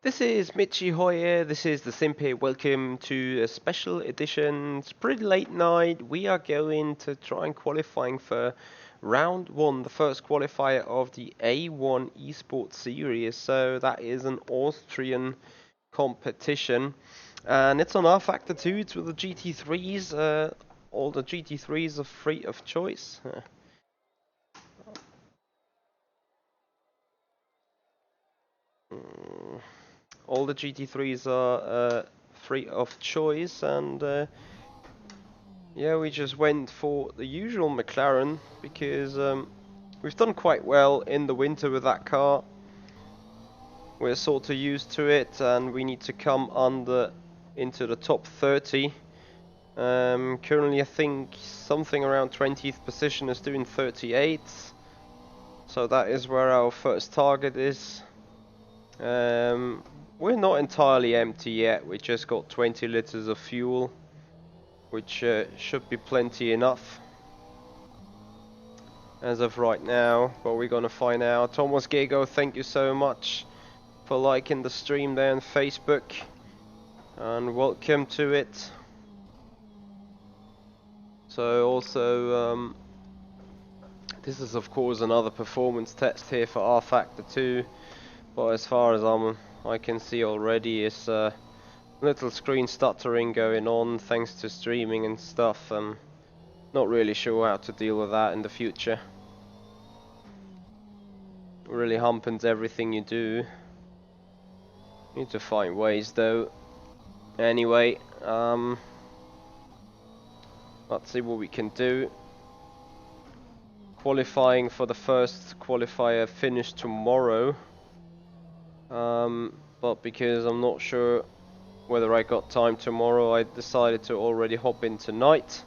This is Mitchy Hoyer, this is the Simpe. Welcome to a special edition. It's pretty late night. We are going to try and qualifying for round one, the first qualifier of the A1 eSport series. So that is an Austrian competition. And it's on rFactor 2, it's with the GT3s. All the GT3s are free of choice. All the GT3s are free of choice, and yeah, we just went for the usual McLaren because we've done quite well in the winter with that car. We're sort of used to it, and we need to come into the top 30. Currently, I think something around 20th position is doing 38, so that is where our first target is. We're not entirely empty yet, we just got 20 liters of fuel, which should be plenty enough as of right now, but we're gonna find out. Thomas Gigo, thank you so much for liking the stream there on Facebook, and welcome to it. So also, this is of course another performance test here for rFactor 2, but as far as I can see already, it's little screen stuttering going on thanks to streaming and stuff. Not really sure how to deal with that in the future. Really hampens everything you do. Need to find ways though. Anyway, let's see what we can do. Qualifying for the first qualifier finish tomorrow. But because I'm not sure whether I got time tomorrow, I decided to already hop in tonight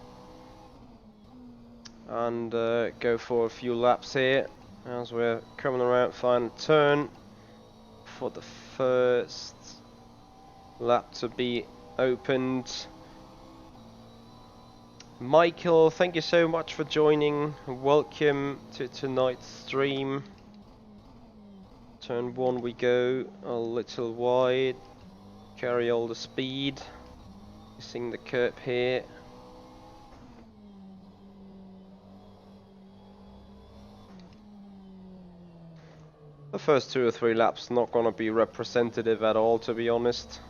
and go for a few laps here as we're coming around final turn for the first lap to be opened. Michael, thank you so much for joining. Welcome to tonight's stream. Turn 1 we go, a little wide, carry all the speed, missing the curb here. The first 2 or 3 laps not gonna be representative at all, to be honest.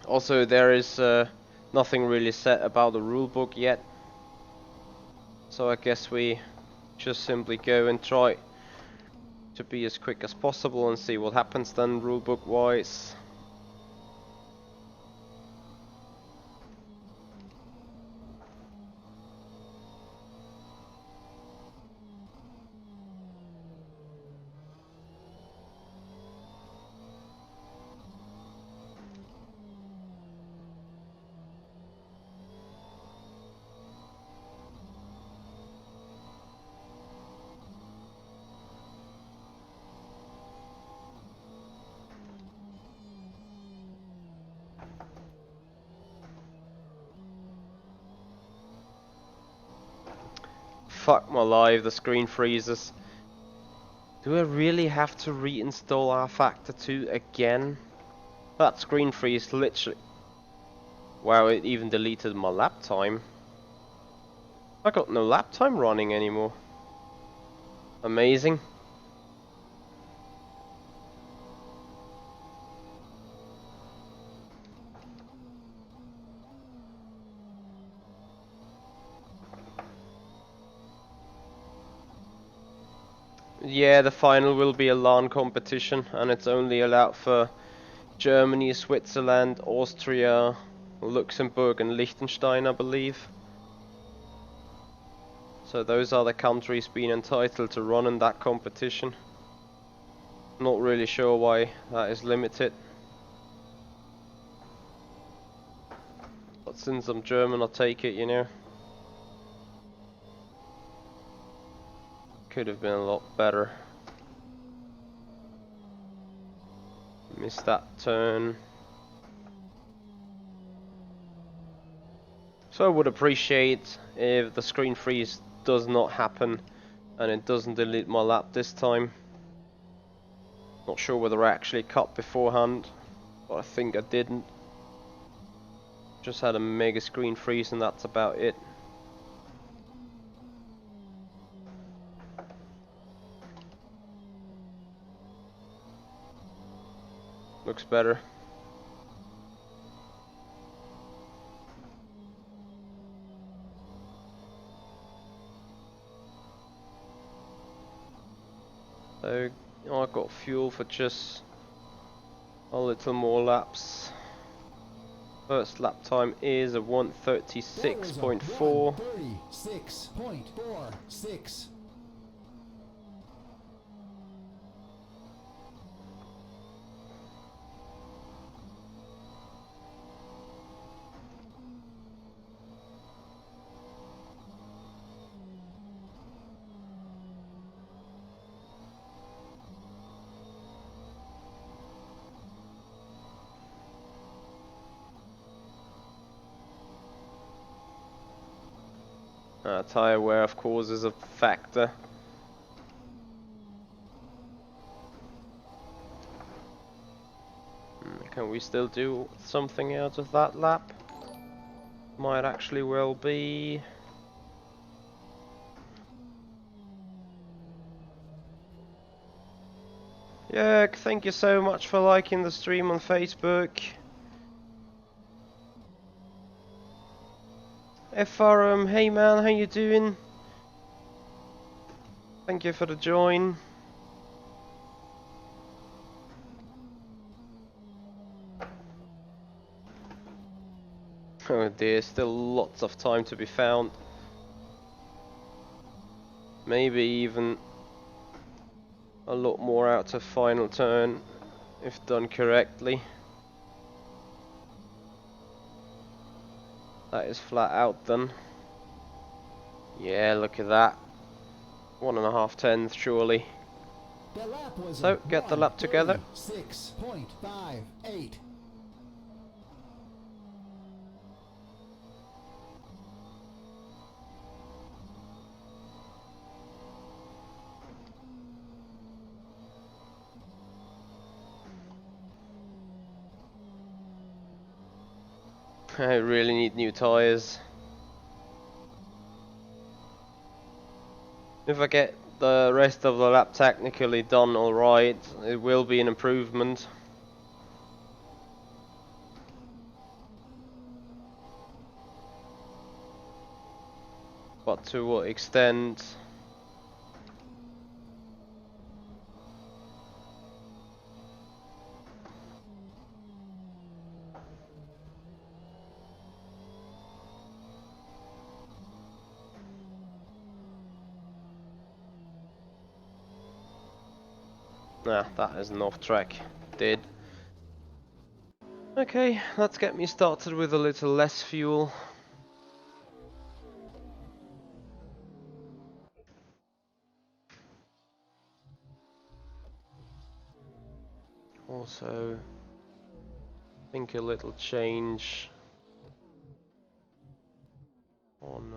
Also, there is nothing really set about the rulebook yet, so I guess we just simply go and try to be as quick as possible and see what happens then rulebook wise. Fuck my life, the screen freezes. Do I really have to reinstall rFactor 2 again? That screen freeze literally... Wow, it even deleted my lap time. I got no lap time running anymore. Amazing. Yeah, the final will be a LAN competition, and it's only allowed for Germany, Switzerland, Austria, Luxembourg and Liechtenstein, I believe. So those are the countries being entitled to run in that competition. Not really sure why that is limited. But since I'm German, I'll take it, you know. Could have been a lot better. Missed that turn. So I would appreciate if the screen freeze does not happen and it doesn't delete my lap this time. Not sure whether I actually cut beforehand, but I think I didn't. Just had a mega screen freeze and that's about it. Looks better. So I got fuel for just a little more laps. First lap time is a 1:36.4. 1:36.46. Tyre wear, of course, is a factor. Can we still do something out of that lap? Might actually well be. Yeah, thank you so much for liking the stream on Facebook. FRM, hey man, how you doing? Thank you for the join. Oh dear, still lots of time to be found. Maybe even a lot more out to final turn, if done correctly. That is flat out done. Yeah, look at that. 1.5 tenths, surely. So, get the lap together. 6.58. I really need new tyres. If I get the rest of the lap technically done alright, it will be an improvement. But to what extent? Nah, that isn't off track. Did. Okay, let's get me started with a little less fuel. Also, I think a little change on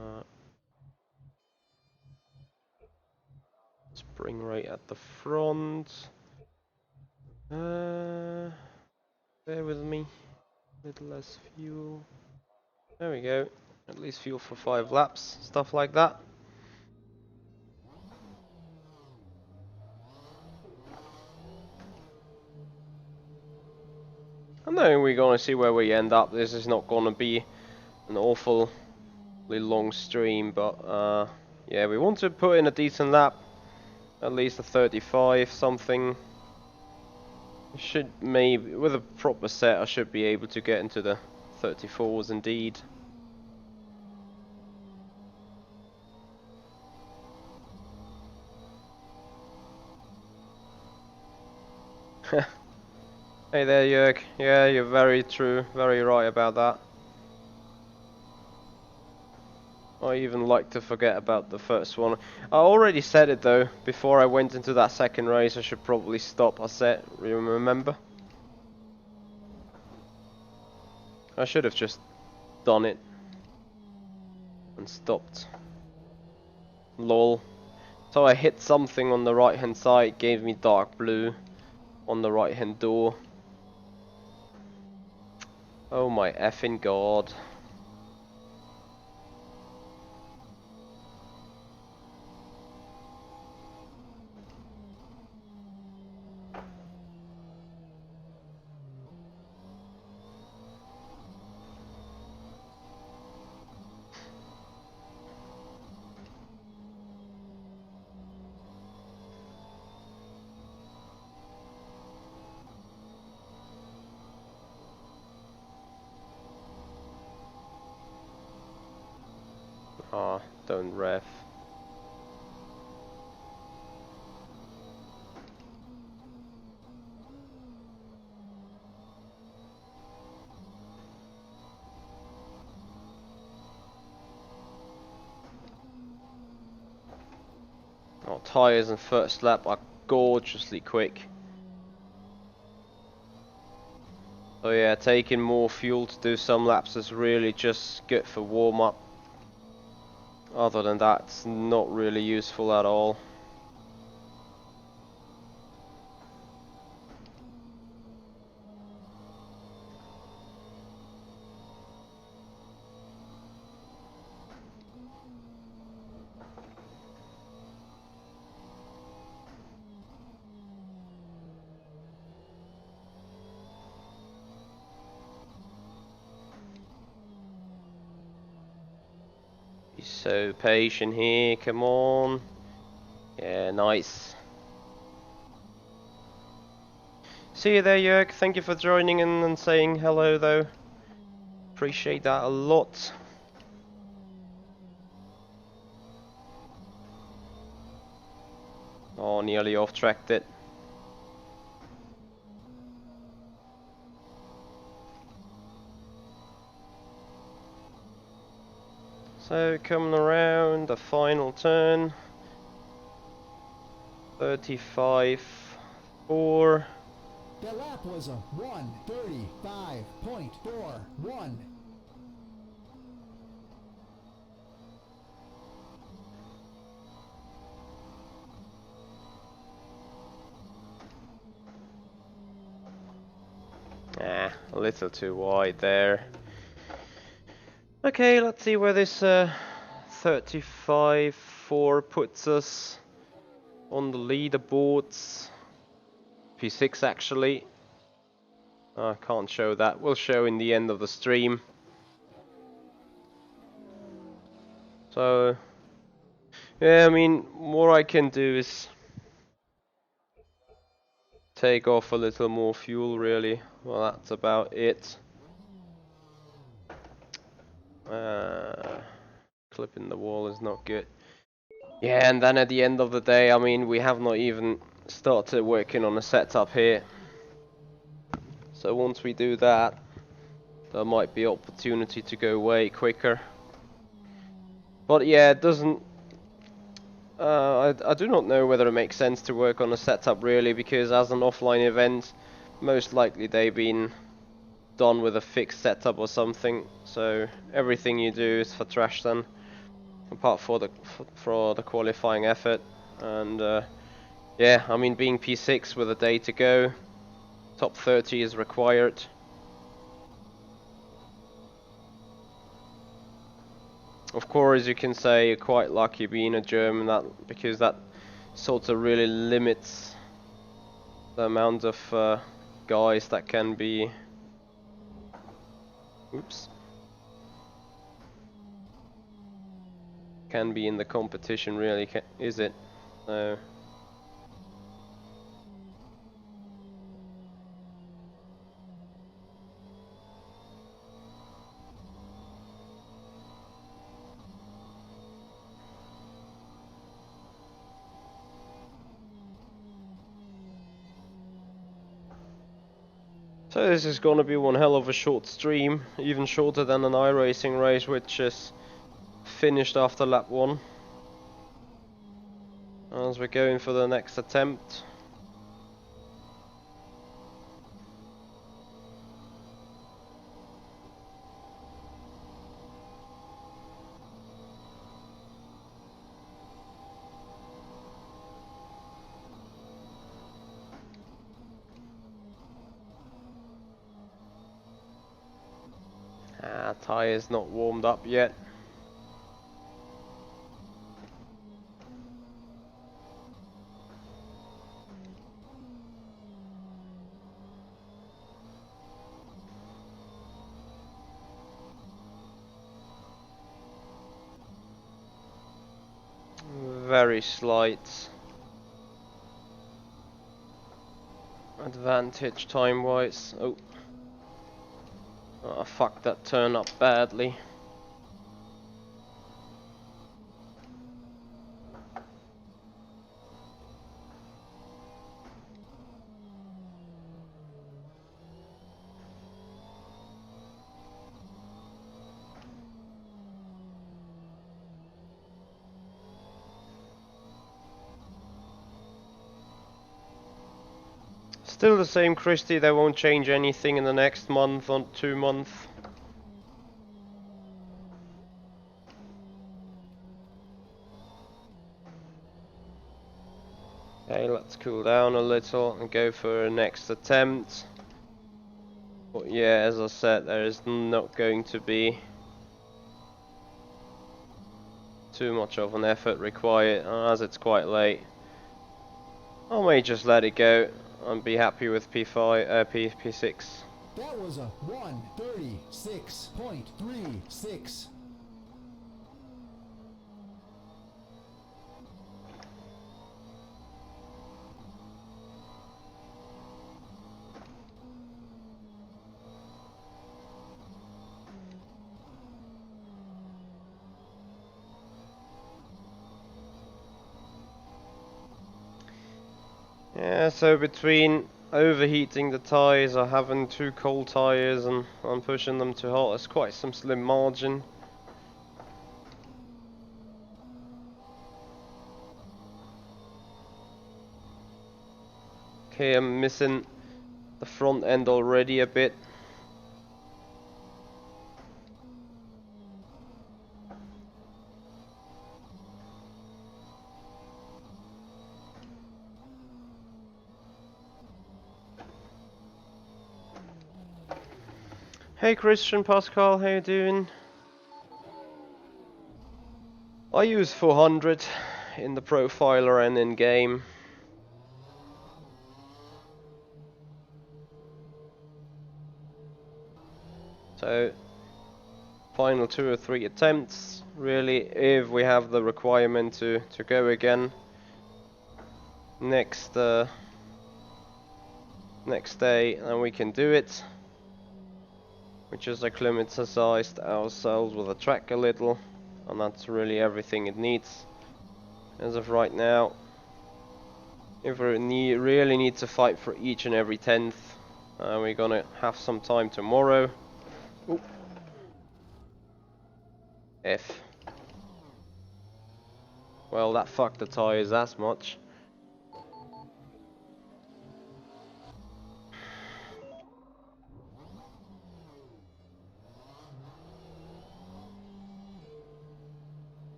spring rate at the front. Bear with me. A little less fuel. There we go. At least fuel for 5 laps. Stuff like that. And then we're gonna see where we end up. This is not gonna be an awfully long stream, but yeah, we want to put in a decent lap. At least a 35 something. Should maybe, with a proper set, I should be able to get into the 34s indeed. Hey there, Jörg. Yeah, you're very true, very right about that. I even like to forget about the first one. I already said it though, before I went into that second race. I should probably stop a set, remember? I should have just done it and stopped. Lol. So I hit something on the right hand side, gave me dark blue. on the right hand door. Oh my effing god. Ah, don't ref. Oh, tyres in first lap are gorgeously quick. So yeah, taking more fuel to do some laps is really just good for warm up. Other than that, it's not really useful at all. He's so patient here, come on. Yeah, nice. See you there, Jörg. Thank you for joining in and saying hello though. Appreciate that a lot. Oh, nearly off-tracked it. So, coming around the final turn. 35.4. The lap was a 1:35.41. Ah, a little too wide there. Okay, let's see where this 35.4 puts us on the leaderboards. P6 actually. I can't show that. We'll show in the end of the stream. So, yeah, I mean, what I can do is take off a little more fuel, really. Well, that's about it. Clipping the wall is not good. Yeah, and then at the end of the day, I mean, we have not even started working on a setup here. So once we do that, there might be opportunity to go way quicker. But yeah, it doesn't... I do not know whether it makes sense to work on a setup really, because as an offline event, most likely they've been done with a fixed setup or something. So everything you do is for trash then, apart for the qualifying effort. And yeah, I mean, being P6 with a day to go, top 30 is required. Of course, you can say you're quite lucky being a German, because that sort of really limits the amount of guys that can be. Oops. Can be in the competition, really, is it? No. So this is gonna be one hell of a short stream, even shorter than an iRacing race, which is finished after lap 1. As we're going for the next attempt. Tyre's not warmed up yet. Very slight advantage time-wise. Oh, I fucked that turn up badly. Still the same, Christy. They won't change anything in the next month or 2 months. Okay, let's cool down a little and go for a next attempt. But yeah, as I said, there is not going to be too much of an effort required, as it's quite late. I may just let it go and be happy with P6. That was a 1:36.36. Yeah, so between overheating the tyres or having 2 cold tyres and pushing them too hot, it's quite some slim margin. Okay, I'm missing the front end already a bit. Hey Christian, Pascal, how you doing? I use 400 in the profiler and in game. So, final 2 or 3 attempts, really, if we have the requirement to go again. Next day, and we can do it. We just acclimatized ourselves with the track a little, and that's really everything it needs as of right now. If we really need to fight for each and every 10th, we're gonna have some time tomorrow. Ooh. F. Well, that fucked the tyres as much.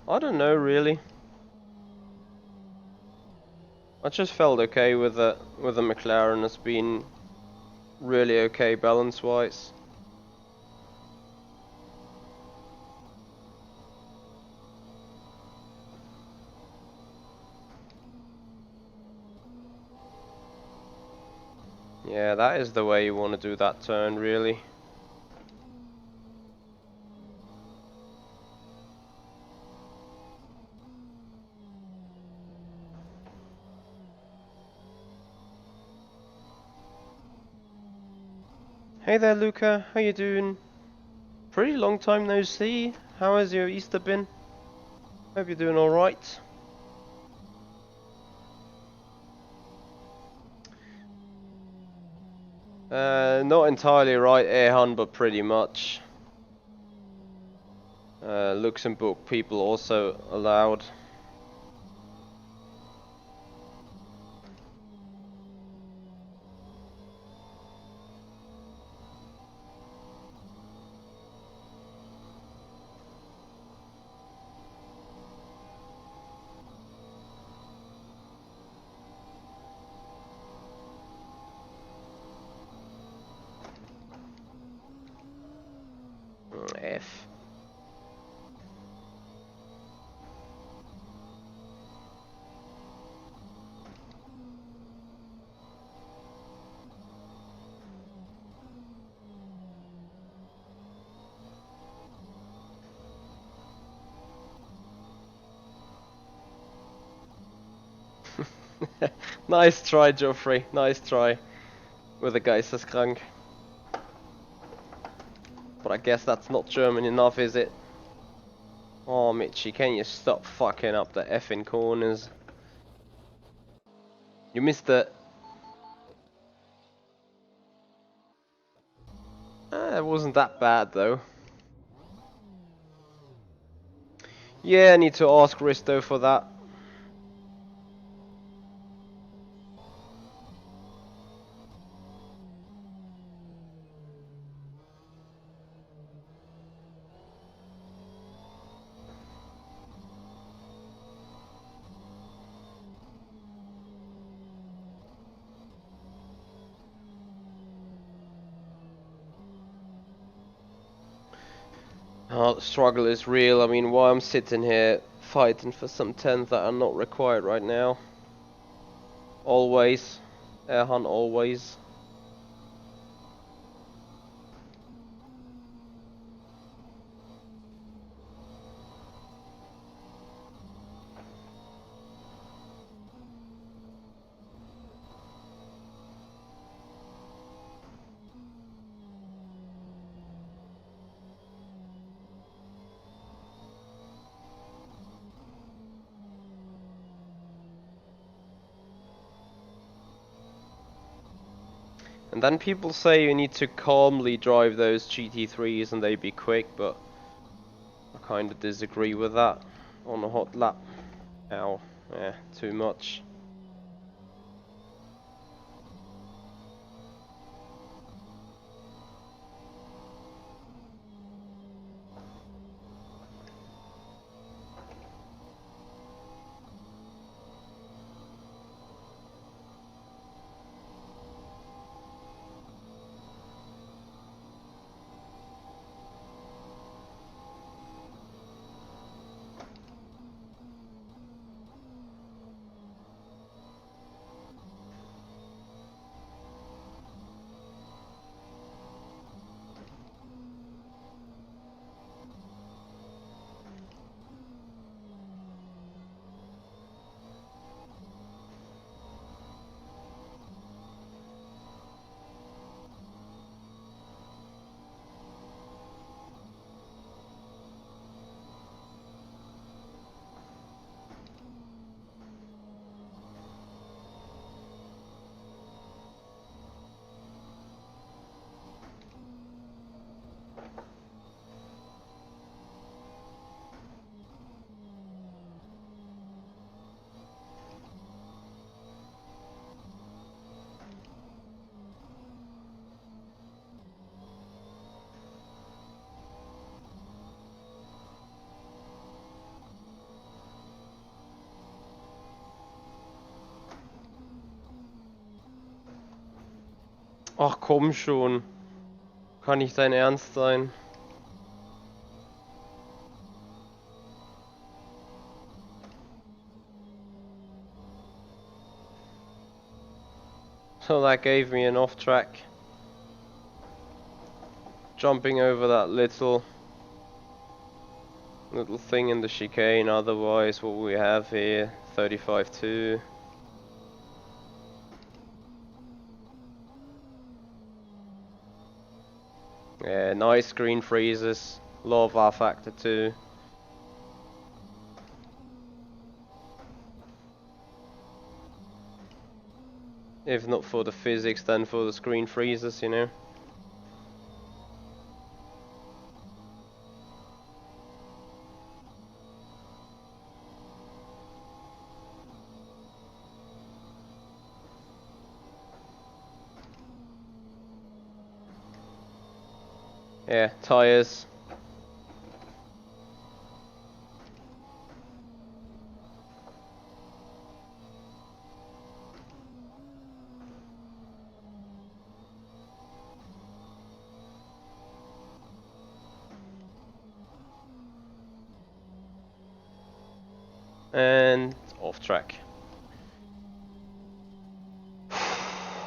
I don't know really. I just felt okay with the McLaren. It's been really okay balance wise. Yeah, that is the way you want to do that turn, really. Hey there, Luca. How you doing? Pretty long time no see. How has your Easter been? Hope you're doing all right. Not entirely right, Erhan, but pretty much. Luxembourg people also allowed. Nice try, Geoffrey. Nice try. With the Geisteskrank. But I guess that's not German enough, is it? Oh, Mitchy, can you stop fucking up the effing corners? You missed it. It wasn't that bad, though. Yeah, I need to ask Risto for that. Oh, the struggle is real. I mean, why I'm sitting here fighting for some 10s that are not required right now. Always. Air hunt always. And then people say you need to calmly drive those GT3s and they be quick, but I kinda disagree with that on a hot lap. Ow, yeah, too much. Ach komm schon. Kann nicht dein Ernst sein. So that gave me an off track. Jumping over that little thing in the chicane, otherwise what we have here, 35.2. Yeah, nice green freezes, love rFactor too. If not for the physics, then for the screen freezes, you know. Yeah, tires. And off track.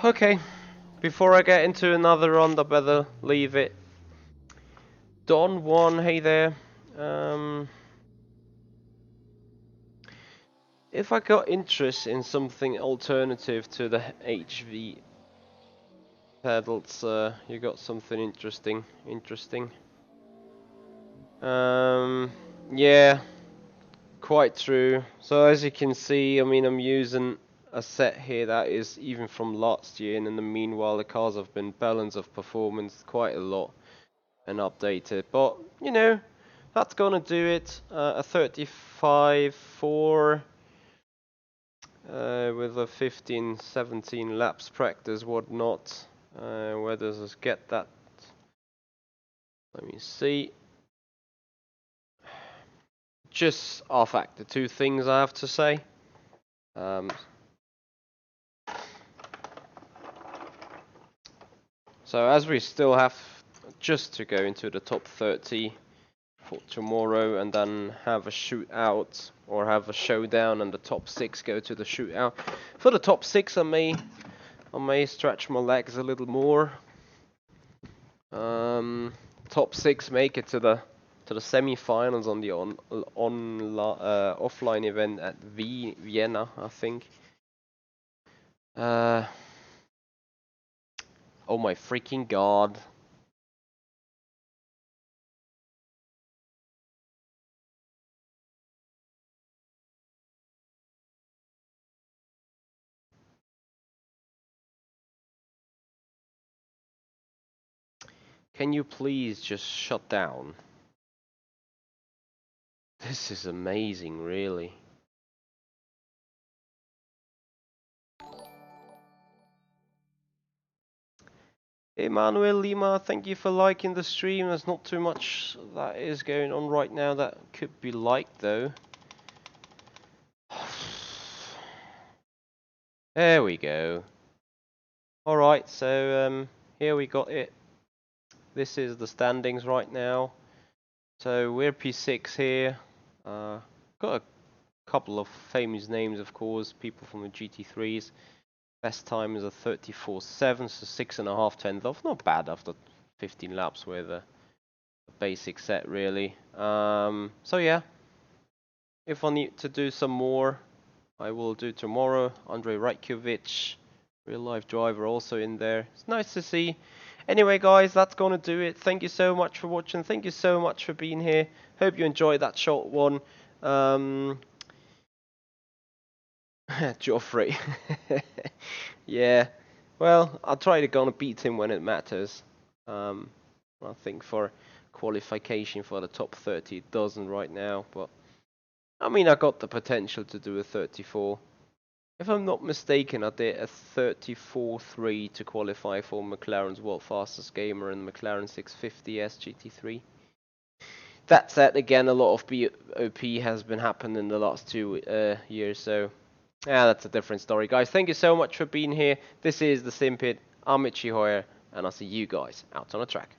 Okay, before I get into another round, I better leave it. Don one, hey there. if I got interest in something alternative to the HV pedals, you got something interesting. Yeah, quite true. So as you can see, I mean, I'm using a set here that is even from last year, and in the meanwhile, the cars have been balanced of performance quite a lot and updated. But you know, that's gonna do it. A 35.4 with a 15, 17 laps practice, whatnot. Where does this get that? Let me see. Just rFactor, two things I have to say. So as we still have just to go into the top 30 for tomorrow, and then have a shootout or have a showdown, and the top 6 go to the shootout. For the top 6, I may stretch my legs a little more. Top 6 make it to the semi-finals on the offline event at Vienna, I think. Oh my freaking god. Can you please just shut down? This is amazing, really. Emmanuel Lima, thank you for liking the stream. There's not too much that is going on right now that could be liked, though. There we go. Alright, so here we got it. This is the standings right now. So we're P6 here. Got a couple of famous names, of course, people from the GT3s. Best time is a 34.7, so 6.5 tenths off. Not bad after 15 laps with a basic set, really. So yeah, if I need to do some more, I will do tomorrow. Andrei Rajkovic, real life driver, also in there. It's nice to see. Anyway, guys, that's gonna do it. Thank you so much for watching. Thank you so much for being here. Hope you enjoyed that short one. Joffrey. Yeah. Well, I'll try to gonna beat him when it matters. I think for qualification for the top 30 it doesn't right now, but I mean I got the potential to do a 34. If I'm not mistaken, I did a 34.3 to qualify for McLaren's World Fastest Gamer and McLaren 650S GT3. That said, again, a lot of BOP has been happening in the last 2 years, so yeah, that's a different story. Guys, thank you so much for being here. This is the Simpid. I'm Mitchy Hoyer, and I'll see you guys out on the track.